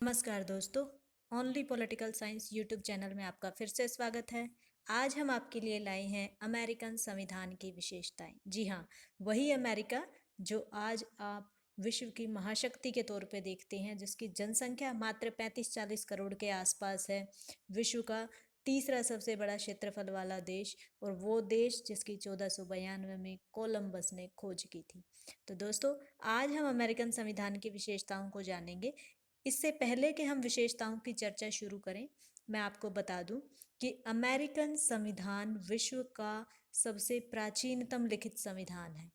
नमस्कार दोस्तों। Only political science YouTube channel में आपका फिर से स्वागत है। आज हम आपके लिए लाए हैं अमेरिकन संविधान की विशेषताएं। जी हाँ, वही अमेरिका जो आज आप विश्व की महाशक्ति के तौर पे देखते हैं, जिसकी जनसंख्या मात्र 35-40 करोड़ के आसपास है। विश्व का तीसरा सबसे बड़ा क्षेत्रफल वाला देश, और वो देश जिसकी 1492 में कोलंबस ने खोज की थी। तो दोस्तों, आज हम अमेरिकन संविधान की विशेषताओं को जानेंगे। इससे पहले कि हम विशेषताओं की चर्चा शुरू करें, मैं आपको बता दूं कि अमेरिकन संविधान विश्व का सबसे प्राचीनतम लिखित संविधान है।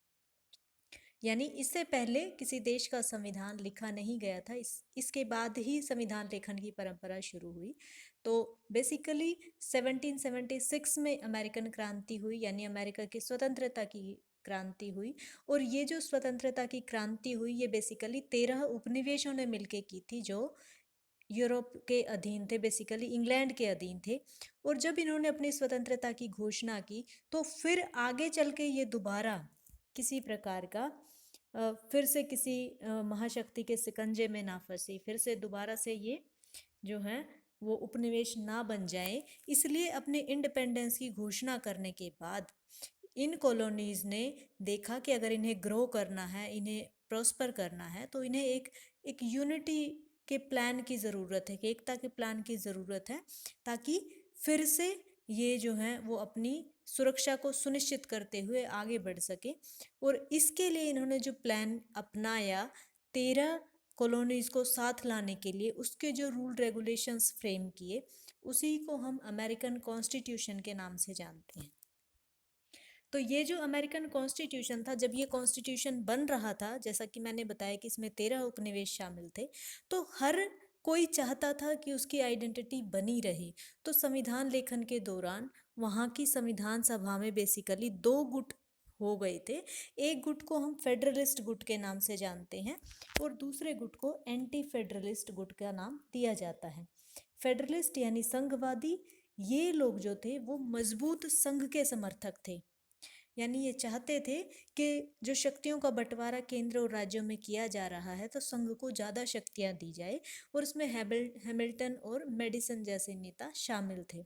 यानी इससे पहले किसी देश का संविधान लिखा नहीं गया था। इसके बाद ही संविधान लेखन की परंपरा शुरू हुई। तो बेसिकली 1776 में अमेरिकन क्रांति हुई, यानी अमेरिका की स्वतंत्रता की क्रांति हुई। और ये जो स्वतंत्रता की क्रांति हुई, ये बेसिकली 13 उपनिवेशों ने मिलके की थी, जो यूरोप के अधीन थे, बेसिकली इंग्लैंड के अधीन थे। और जब इन्होंने अपनी स्वतंत्रता की घोषणा की, तो फिर आगे चल के ये दोबारा किसी प्रकार का फिर से किसी महाशक्ति के शिकंजे में ना फंसी, फिर से दोबारा से ये जो है वो उपनिवेश ना बन जाए, इसलिए अपने इंडिपेंडेंस की घोषणा करने के बाद इन कॉलोनीज ने देखा कि अगर इन्हें ग्रो करना है, इन्हें प्रॉस्पर करना है, तो इन्हें एक यूनिटी के प्लान की ज़रूरत है, कि एकता के प्लान की ज़रूरत है, ताकि फिर से ये जो है वो अपनी सुरक्षा को सुनिश्चित करते हुए आगे बढ़ सके। और इसके लिए इन्होंने जो प्लान अपनाया, 13 कॉलोनीज को साथ लाने के लिए उसके जो रूल रेगुलेशंस फ्रेम किए, उसी को हम अमेरिकन कॉन्स्टिट्यूशन के नाम से जानते हैं। तो ये जो अमेरिकन कॉन्स्टिट्यूशन था, जब ये कॉन्स्टिट्यूशन बन रहा था, जैसा कि मैंने बताया कि इसमें 13 उपनिवेश शामिल थे, तो हर कोई चाहता था कि उसकी आइडेंटिटी बनी रहे। तो संविधान लेखन के दौरान वहाँ की संविधान सभा में बेसिकली दो गुट हो गए थे। एक गुट को हम फेडरलिस्ट गुट के नाम से जानते हैं, और दूसरे गुट को एंटी फेडरलिस्ट गुट का नाम दिया जाता है। फेडरलिस्ट यानी संघवादी, ये लोग जो थे वो मजबूत संघ के समर्थक थे। यानी ये चाहते थे कि जो शक्तियों का बंटवारा केंद्र और राज्यों में किया जा रहा है, तो संघ को ज़्यादा शक्तियां दी जाए। और उसमें हैमिल्टन और मेडिसन जैसे नेता शामिल थे।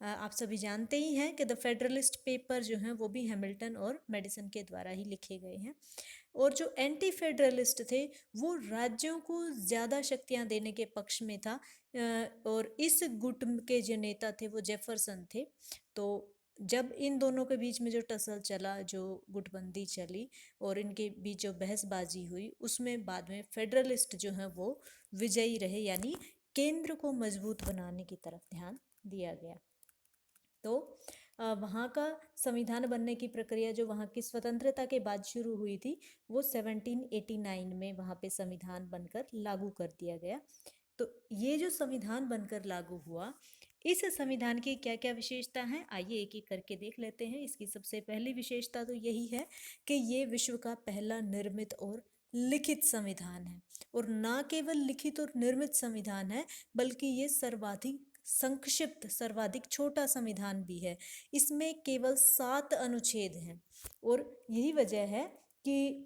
आप सभी जानते ही हैं कि द फेडरलिस्ट पेपर जो हैं वो भी हैमिल्टन और मेडिसन के द्वारा ही लिखे गए हैं। और जो एंटी फेडरलिस्ट थे, वो राज्यों को ज़्यादा शक्तियां देने के पक्ष में था। और इस गुट के जो नेता थे वो जेफरसन थे। तो जब इन दोनों के बीच में जो टसल चला, जो गुटबंदी चली और इनके बीच जो बहसबाजी हुई, उसमें बाद में फेडरलिस्ट जो हैं वो विजयी रहे, यानी केंद्र को मजबूत बनाने की तरफ ध्यान दिया गया। तो वहाँ का संविधान बनने की प्रक्रिया जो वहाँ की स्वतंत्रता के बाद शुरू हुई थी, वो 1789 में वहाँ पे संविधान बनकर लागू कर दिया गया। तो ये जो संविधान बनकर लागू हुआ, इस संविधान की क्या क्या विशेषता हैं, आइए एक एक करके देख लेते हैं। इसकी सबसे पहली विशेषता तो यही है कि ये विश्व का पहला निर्मित और लिखित संविधान है। और ना केवल लिखित और निर्मित संविधान है, बल्कि ये सर्वाधिक संक्षिप्त, सर्वाधिक छोटा संविधान भी है। इसमें केवल 7 अनुच्छेद हैं। और यही वजह है कि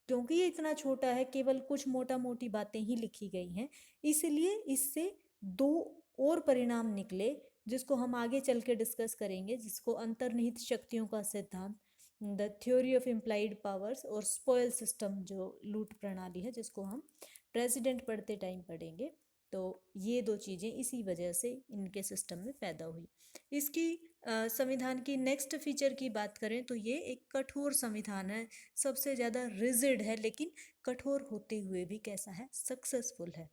क्योंकि ये इतना छोटा है, केवल कुछ मोटा मोटी बातें ही लिखी गई हैं, इसलिए इससे 2 और परिणाम निकले, जिसको हम आगे चल के डिस्कस करेंगे, जिसको अंतर्निहित शक्तियों का सिद्धांत, the theory of implied powers, और स्पॉयल सिस्टम जो लूट प्रणाली है, जिसको हम प्रेसिडेंट पढ़ते टाइम पढ़ेंगे। तो ये दो चीज़ें इसी वजह से इनके सिस्टम में पैदा हुई। इसकी संविधान की नेक्स्ट फीचर की बात करें तो ये एक कठोर संविधान है, सबसे ज़्यादा रिजिड है, लेकिन कठोर होते हुए भी कैसा है, सक्सेसफुल है।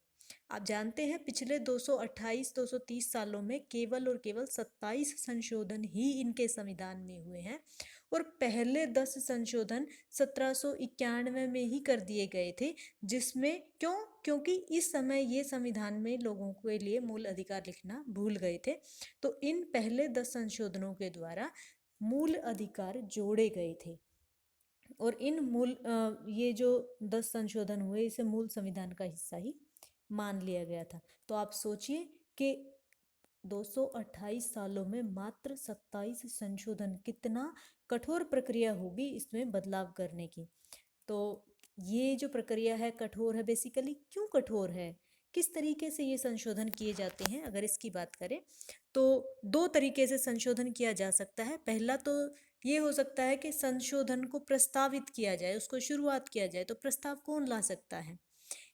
आप जानते हैं पिछले 228-230 सालों में केवल और केवल 27 संशोधन ही इनके संविधान में हुए हैं। और पहले 10 संशोधन 1791 में ही कर दिए गए थे, जिसमें क्योंकि इस समय ये संविधान में लोगों के लिए मूल अधिकार लिखना भूल गए थे। तो इन पहले 10 संशोधनों के द्वारा मूल अधिकार जोड़े गए थे। और इन ये जो 10 संशोधन हुए, इसे मूल संविधान का हिस्सा ही मान लिया गया था। तो आप सोचिए कि 228 सालों में मात्र 27 संशोधन, कितना कठोर प्रक्रिया होगी इसमें बदलाव करने की। तो ये जो प्रक्रिया है कठोर है। बेसिकली क्यों कठोर है, किस तरीके से ये संशोधन किए जाते हैं अगर इसकी बात करें तो दो तरीके से संशोधन किया जा सकता है। पहला तो ये हो सकता है कि संशोधन को प्रस्तावित किया जाए, उसको शुरुआत किया जाए। तो प्रस्ताव कौन ला सकता है?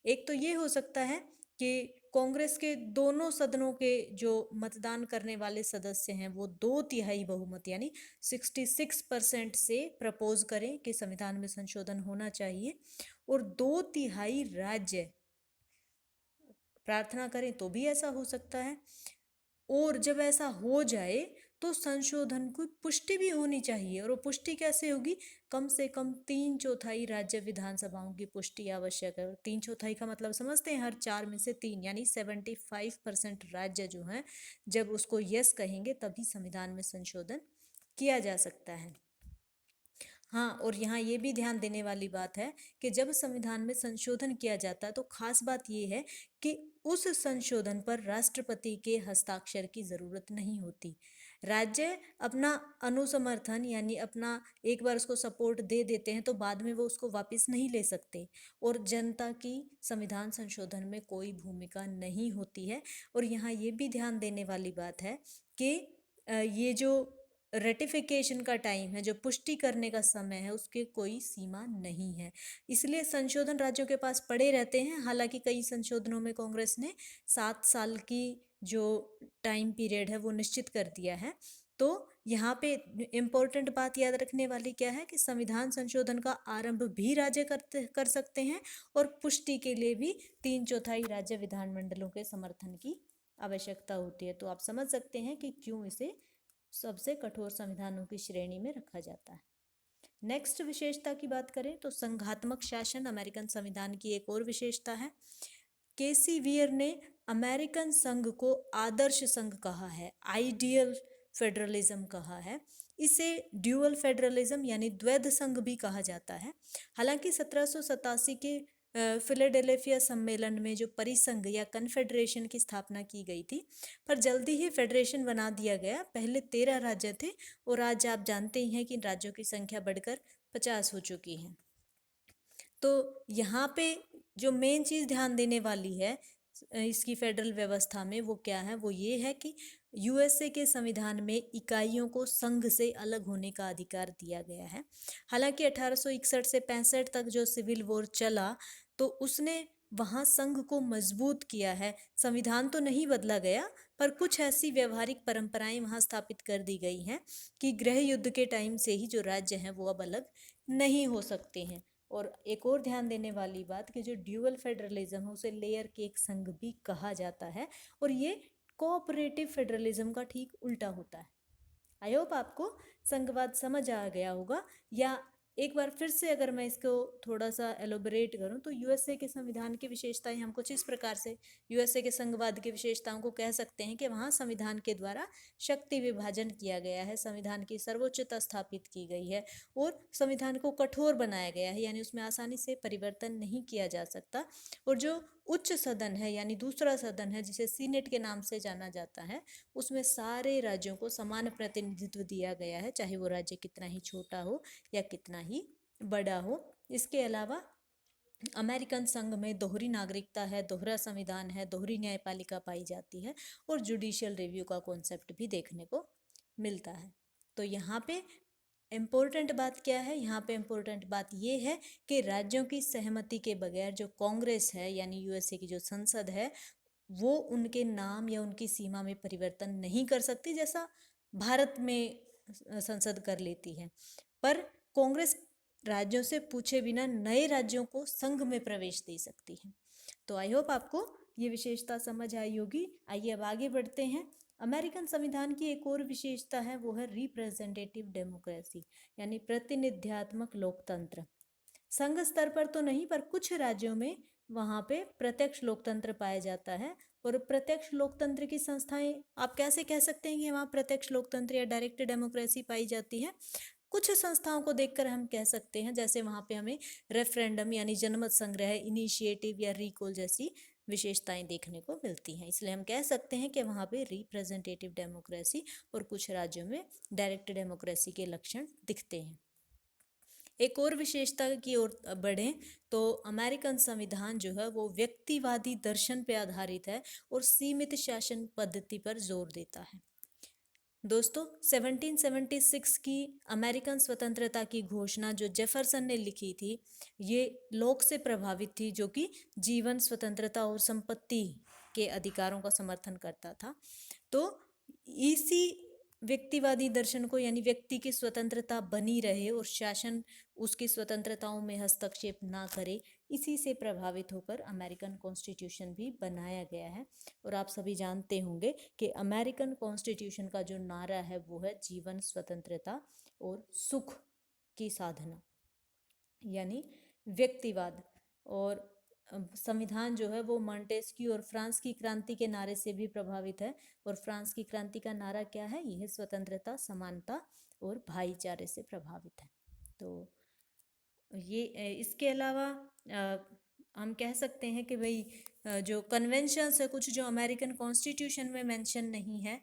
एक तो ये हो सकता है कि कांग्रेस के दोनों सदनों के जो मतदान करने वाले सदस्य हैं वो 2/3 बहुमत यानी 66% से प्रपोज करें कि संविधान में संशोधन होना चाहिए, और 2/3 राज्य प्रार्थना करें तो भी ऐसा हो सकता है। और जब ऐसा हो जाए तो संशोधन की पुष्टि भी होनी चाहिए, और वो पुष्टि कैसे होगी? कम से कम 3/4 राज्य विधानसभाओं की पुष्टि आवश्यक है। 3/4 का मतलब समझते हैं, हर 4 में से 3 यानी 75% राज्य जो हैं जब उसको यस कहेंगे तभी संविधान में संशोधन किया जा सकता है। हाँ, और यहाँ ये भी ध्यान देने वाली बात है कि जब संविधान में संशोधन किया जाता है तो खास बात ये है कि उस संशोधन पर राष्ट्रपति के हस्ताक्षर की ज़रूरत नहीं होती। राज्य अपना अनुसमर्थन यानी अपना एक बार उसको सपोर्ट दे देते हैं तो बाद में वो उसको वापस नहीं ले सकते, और जनता की संविधान संशोधन में कोई भूमिका नहीं होती है। और यहाँ ये भी ध्यान देने वाली बात है कि ये जो रेटिफिकेशन का टाइम है, जो पुष्टि करने का समय है, उसके कोई सीमा नहीं है। इसलिए संशोधन राज्यों के पास पड़े रहते हैं। हालांकि कई संशोधनों में कांग्रेस ने 7 साल की जो टाइम पीरियड है वो निश्चित कर दिया है। तो यहाँ पे इम्पोर्टेंट बात याद रखने वाली क्या है कि संविधान संशोधन का आरंभ भी राज्य कर सकते हैं, और पुष्टि के लिए भी 3/4 राज्य विधानमंडलों के समर्थन की आवश्यकता होती है। तो आप समझ सकते हैं कि क्यों इसे सबसे कठोर संविधानों की श्रेणी में रखा जाता है। नेक्स्ट विशेषता की बात करें तो संघात्मक शासन अमेरिकन संविधान की एक और विशेषता है। केसी वियर ने अमेरिकन संघ को आदर्श संघ कहा है, आइडियल फेडरलिज्म कहा है। इसे ड्यूअल फेडरलिज्म यानी द्वैध संघ भी कहा जाता है। हालांकि 1787 के फिलाडेल्फिया सम्मेलन में जो परिसंघ या कन्फेडरेशन की स्थापना की गई थी, पर जल्दी ही फेडरेशन बना दिया गया। पहले 13 राज्य थे और आज आप जानते ही हैं कि राज्यों की संख्या बढ़कर 50 हो चुकी है। तो यहाँ पे जो मेन चीज़ ध्यान देने वाली है इसकी फेडरल व्यवस्था में वो क्या है? वो ये है कि यूएसए के संविधान में इकाइयों को संघ से अलग होने का अधिकार दिया गया है। हालांकि 1861 से 65 तक जो सिविल वॉर चला तो उसने वहाँ संघ को मजबूत किया है। संविधान तो नहीं बदला गया, पर कुछ ऐसी व्यवहारिक परंपराएं वहाँ स्थापित कर दी गई हैं कि गृह युद्ध के टाइम से ही जो राज्य हैं वो अब अलग नहीं हो सकते हैं। और एक और ध्यान देने वाली बात कि जो ड्यूअल फेडरलिज्म है उसे लेयर केक संघ भी कहा जाता है, और ये कोऑपरेटिव फेडरलिज्म का ठीक उल्टा होता है। आई होप आपको संघवाद समझ आ गया होगा। या एक बार फिर से अगर मैं इसको थोड़ा सा एलोबरेट करूं तो यूएसए के संविधान की विशेषताएं हम कुछ इस प्रकार से यूएसए के संघवाद की विशेषताओं को कह सकते हैं कि वहाँ संविधान के द्वारा शक्ति विभाजन किया गया है, संविधान की सर्वोच्चता स्थापित की गई है, और संविधान को कठोर बनाया गया है यानी उसमें आसानी से परिवर्तन नहीं किया जा सकता। और जो उच्च सदन है यानी दूसरा सदन है जिसे सीनेट के नाम से जाना जाता है, उसमें सारे राज्यों को समान प्रतिनिधित्व दिया गया है, चाहे वो राज्य कितना ही छोटा हो या कितना ही बड़ा हो। इसके अलावा अमेरिकन संघ में दोहरी नागरिकता है, दोहरा संविधान है, दोहरी न्यायपालिका पाई जाती है, और जुडिशियल रिव्यू का कॉन्सेप्ट भी देखने को मिलता है। तो यहाँ पे इम्पोर्टेंट बात क्या है? यहाँ पे इम्पोर्टेंट बात ये है कि राज्यों की सहमति के बगैर जो कांग्रेस है यानी यूएसए की जो संसद है वो उनके नाम या उनकी सीमा में परिवर्तन नहीं कर सकती, जैसा भारत में संसद कर लेती है। पर कांग्रेस राज्यों से पूछे बिना नए राज्यों को संघ में प्रवेश दे सकती है। तो आई होप आपको ये विशेषता समझ आई होगी। आइए अब आगे बढ़ते हैं। अमेरिकन संविधान की एक और विशेषता है, वो है रिप्रेजेंटेटिव डेमोक्रेसी यानी प्रतिनिध्यात्मक लोकतंत्र। संघ स्तर पर तो नहीं, पर कुछ राज्यों में वहाँ पे प्रत्यक्ष लोकतंत्र पाया जाता है। और प्रत्यक्ष लोकतंत्र की संस्थाएं आप कैसे कह सकते हैं कि वहाँ प्रत्यक्ष लोकतंत्र या डायरेक्ट डेमोक्रेसी पाई जाती है? कुछ संस्थाओं को देखकर हम कह सकते हैं, जैसे वहाँ पे हमें रेफरेंडम यानी जनमत संग्रह, इनिशिएटिव या रिकॉल जैसी विशेषताएं देखने को मिलती हैं। इसलिए हम कह सकते हैं कि वहाँ पे रिप्रेजेंटेटिव डेमोक्रेसी और कुछ राज्यों में डायरेक्ट डेमोक्रेसी के लक्षण दिखते हैं। एक और विशेषता की ओर बढ़ें तो अमेरिकन संविधान जो है वो व्यक्तिवादी दर्शन पे आधारित है और सीमित शासन पद्धति पर जोर देता है। दोस्तों, 1776 की अमेरिकन स्वतंत्रता की घोषणा जो जेफरसन ने लिखी थी, ये लोक से प्रभावित थी, जो कि जीवन, स्वतंत्रता और संपत्ति के अधिकारों का समर्थन करता था। तो इसी व्यक्तिवादी दर्शन को, यानी व्यक्ति की स्वतंत्रता बनी रहे और शासन उसकी स्वतंत्रताओं में हस्तक्षेप ना करे, इसी से प्रभावित होकर अमेरिकन कॉन्स्टिट्यूशन भी बनाया गया है। और आप सभी जानते होंगे कि अमेरिकन कॉन्स्टिट्यूशन का जो नारा है वो है जीवन, स्वतंत्रता और सुख की साधना, यानी व्यक्तिवाद। और संविधान जो है वो मॉन्टेस्क्यू और फ्रांस की क्रांति के नारे से भी प्रभावित है। और फ्रांस की क्रांति का नारा क्या है? यह स्वतंत्रता, समानता और भाईचारे से प्रभावित है। तो ये इसके अलावा हम कह सकते हैं कि भाई जो कन्वेंशंस है कुछ, जो अमेरिकन कॉन्स्टिट्यूशन में मेंशन नहीं है,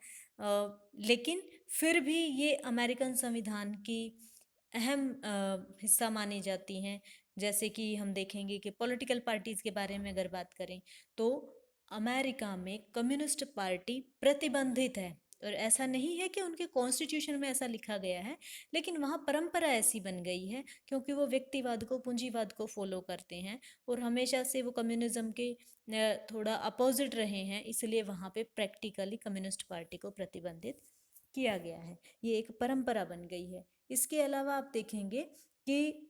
लेकिन फिर भी ये अमेरिकन संविधान की अहम हिस्सा मानी जाती हैं। जैसे कि हम देखेंगे कि पॉलिटिकल पार्टीज के बारे में अगर बात करें तो अमेरिका में कम्युनिस्ट पार्टी प्रतिबंधित है। और ऐसा नहीं है कि उनके कॉन्स्टिट्यूशन में ऐसा लिखा गया है, लेकिन वहाँ परंपरा ऐसी बन गई है क्योंकि वो व्यक्तिवाद को, पूंजीवाद को फॉलो करते हैं और हमेशा से वो कम्युनिज्म के थोड़ा अपोजिट रहे हैं, इसलिए वहाँ पे प्रैक्टिकली कम्युनिस्ट पार्टी को प्रतिबंधित किया गया है। ये एक परंपरा बन गई है। इसके अलावा आप देखेंगे कि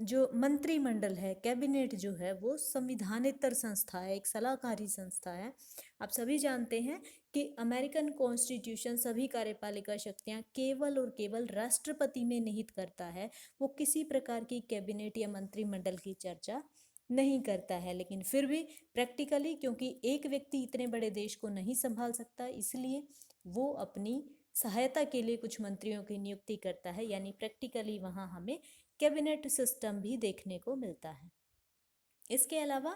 जो मंत्रिमंडल है, कैबिनेट जो है, वो संविधानेतर संस्था है, एक सलाहकारी संस्था है। आप सभी जानते हैं कि अमेरिकन कॉन्स्टिट्यूशन सभी कार्यपालिका शक्तियां केवल और केवल राष्ट्रपति में निहित करता है। वो किसी प्रकार की कैबिनेट या मंत्रिमंडल की चर्चा नहीं करता है। लेकिन फिर भी प्रैक्टिकली, क्योंकि एक व्यक्ति इतने बड़े देश को नहीं संभाल सकता, इसलिए वो अपनी सहायता के लिए कुछ मंत्रियों की नियुक्ति करता है, यानी प्रैक्टिकली वहाँ हमें कैबिनेट सिस्टम भी देखने को मिलता है। इसके अलावा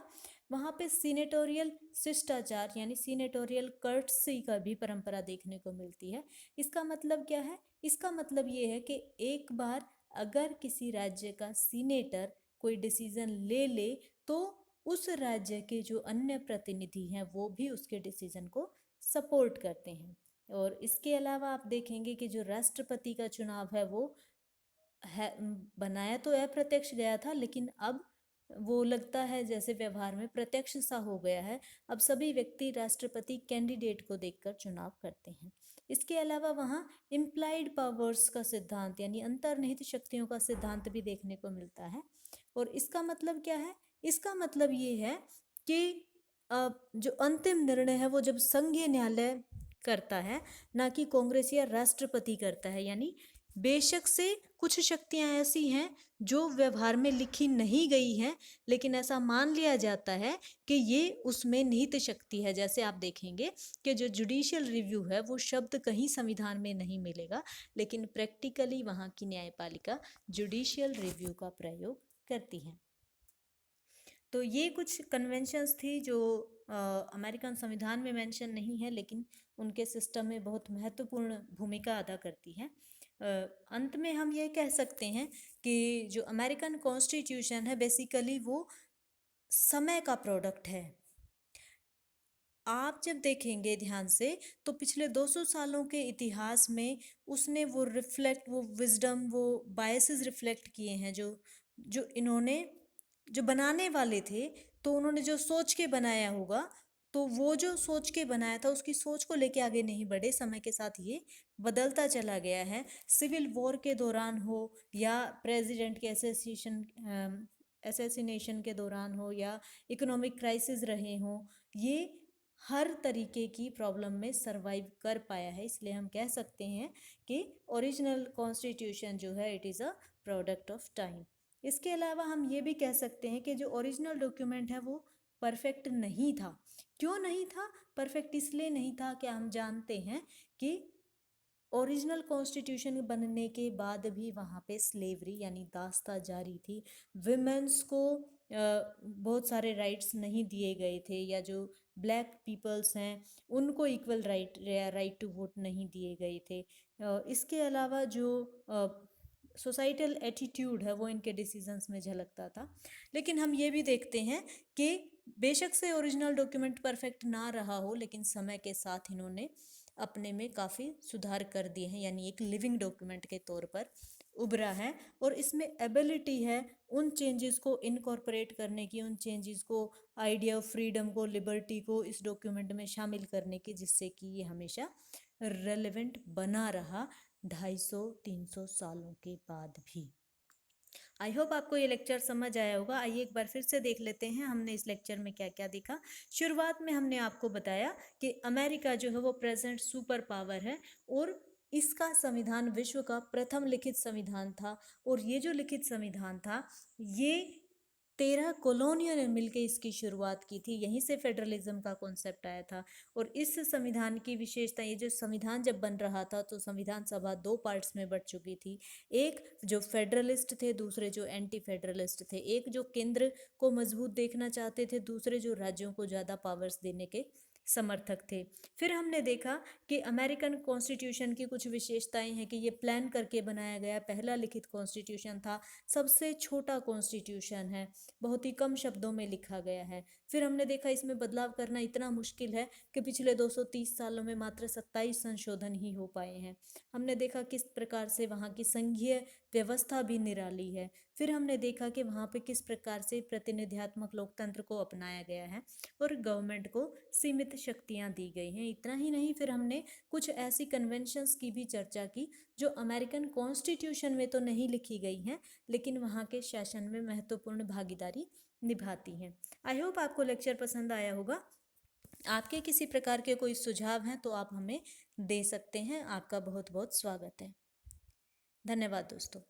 वहाँ पे सीनेटोरियल शिष्टाचार यानी सीनेटोरियल कर्टसी का भी परंपरा देखने को मिलती है। इसका मतलब क्या है? इसका मतलब ये है कि एक बार अगर किसी राज्य का सीनेटर कोई डिसीजन ले ले तो उस राज्य के जो अन्य प्रतिनिधि हैं वो भी उसके डिसीजन को सपोर्ट करते हैं। और इसके अलावा आप देखेंगे कि जो राष्ट्रपति का चुनाव है वो है, बनाया तो अप्रत्यक्ष गया था, लेकिन अब वो लगता है जैसे व्यवहार में प्रत्यक्ष सा हो गया है। अब सभी व्यक्ति राष्ट्रपति कैंडिडेट को देखकर चुनाव करते हैं। इसके अलावा वहाँ इम्प्लाइड पावर्स का सिद्धांत यानी अंतर्निहित शक्तियों का सिद्धांत भी देखने को मिलता है। और इसका मतलब क्या है? इसका मतलब ये है कि जो अंतिम निर्णय है वो जब संघीय न्यायालय करता है, ना कि कांग्रेस या राष्ट्रपति करता है। यानी बेशक से कुछ शक्तियां ऐसी हैं जो व्यवहार में लिखी नहीं गई हैं, लेकिन ऐसा मान लिया जाता है कि ये उसमें निहित शक्ति है। जैसे आप देखेंगे कि जो जुडिशियल रिव्यू है वो शब्द कहीं संविधान में नहीं मिलेगा, लेकिन प्रैक्टिकली वहाँ की न्यायपालिका जुडिशियल रिव्यू का प्रयोग करती है। तो ये कुछ कन्वेंशंस थी जो अमेरिकन संविधान में मेंशन नहीं है, लेकिन उनके सिस्टम में बहुत महत्वपूर्ण भूमिका अदा करती है। अंत में हम ये कह सकते हैं कि जो अमेरिकन कॉन्स्टिट्यूशन है बेसिकली वो समय का प्रोडक्ट है। आप जब देखेंगे ध्यान से तो पिछले 200 सालों के इतिहास में उसने वो विजडम, वो बायसेस रिफ्लेक्ट किए हैं जो जो इन्होंने, जो बनाने वाले थे, तो उन्होंने जो सोच के बनाया होगा, तो वो जो सोच के बनाया था उसकी सोच को लेके आगे नहीं बढ़े। समय के साथ ये बदलता चला गया है। सिविल वॉर के दौरान हो या प्रेसिडेंट के एसेसिनेशन के दौरान हो या इकोनॉमिक क्राइसिस रहे हों, ये हर तरीके की प्रॉब्लम में सरवाइव कर पाया है। इसलिए हम कह सकते हैं कि ओरिजिनल कॉन्स्टिट्यूशन जो है it is a product of time. इसके अलावा हम ये भी कह सकते हैं कि जो ओरिजिनल डॉक्यूमेंट है वो परफेक्ट नहीं था। क्यों नहीं था परफेक्ट? इसलिए नहीं था कि हम जानते हैं कि ओरिजिनल कॉन्स्टिट्यूशन बनने के बाद भी वहाँ पे स्लेवरी यानी दास्ता जारी थी। विमेंस को बहुत सारे राइट्स नहीं दिए गए थे, या जो ब्लैक पीपल्स हैं उनको इक्वल राइट टू वोट नहीं दिए गए थे। इसके अलावा जो सोसाइटल एटीट्यूड है वो इनके डिसीजंस में झलकता था। लेकिन हम ये भी देखते हैं कि बेशक से ओरिजिनल डॉक्यूमेंट परफेक्ट ना रहा हो, लेकिन समय के साथ इन्होंने अपने में काफ़ी सुधार कर दिए हैं, यानी एक लिविंग डॉक्यूमेंट के तौर पर उभरा है। और इसमें एबिलिटी है उन चेंजेस को इनकॉर्पोरेट करने की, उन चेंजेस को, आइडिया ऑफ फ्रीडम को, लिबर्टी को इस डॉक्यूमेंट में शामिल करने की, जिससे कि ये हमेशा रेलेवेंट बना रहा 250-300 सालों के बाद भी। आई होप आपको ये लेक्चर समझ आया होगा। आइए एक बार फिर से देख लेते हैं हमने इस लेक्चर में क्या क्या देखा। शुरुआत में हमने आपको बताया कि अमेरिका जो है वो प्रेजेंट सुपर पावर है और इसका संविधान विश्व का प्रथम लिखित संविधान था। और ये जो लिखित संविधान था ये 13 कॉलोनियों ने मिलकर इसकी शुरुआत की थी। यहीं से फेडरलिज्म का कॉन्सेप्ट आया था। और इस संविधान की विशेषता, ये जो संविधान जब बन रहा था तो संविधान सभा 2 पार्ट्स में बट चुकी थी। एक जो फेडरलिस्ट थे, दूसरे जो एंटी फेडरलिस्ट थे। एक जो केंद्र को मजबूत देखना चाहते थे, दूसरे जो राज्यों को ज़्यादा पावर्स देने के समर्थक थे। फिर हमने देखा कि अमेरिकन कॉन्स्टिट्यूशन की कुछ विशेषताएं हैं कि ये प्लान करके बनाया गया पहला लिखित कॉन्स्टिट्यूशन था, सबसे छोटा कॉन्स्टिट्यूशन है, बहुत ही कम शब्दों में लिखा गया है। फिर हमने देखा इसमें बदलाव करना इतना मुश्किल है कि पिछले 230 सालों में मात्र 27 संशोधन ही हो पाए हैं। हमने देखा किस प्रकार से वहाँ की संघीय व्यवस्था भी निराली है। फिर हमने देखा कि वहाँ पे किस प्रकार से प्रतिनिधियात्मक लोकतंत्र को अपनाया गया है और गवर्नमेंट को सीमित शक्तियाँ दी गई हैं। इतना ही नहीं, फिर हमने कुछ ऐसी कन्वेंशंस की भी चर्चा की जो अमेरिकन कॉन्स्टिट्यूशन में तो नहीं लिखी गई हैं, लेकिन वहाँ के शासन में महत्वपूर्ण भागीदारी निभाती हैं। आई होप आपको लेक्चर पसंद आया होगा। आपके किसी प्रकार के कोई सुझाव हैं तो आप हमें दे सकते हैं। आपका बहुत बहुत स्वागत है। धन्यवाद दोस्तों।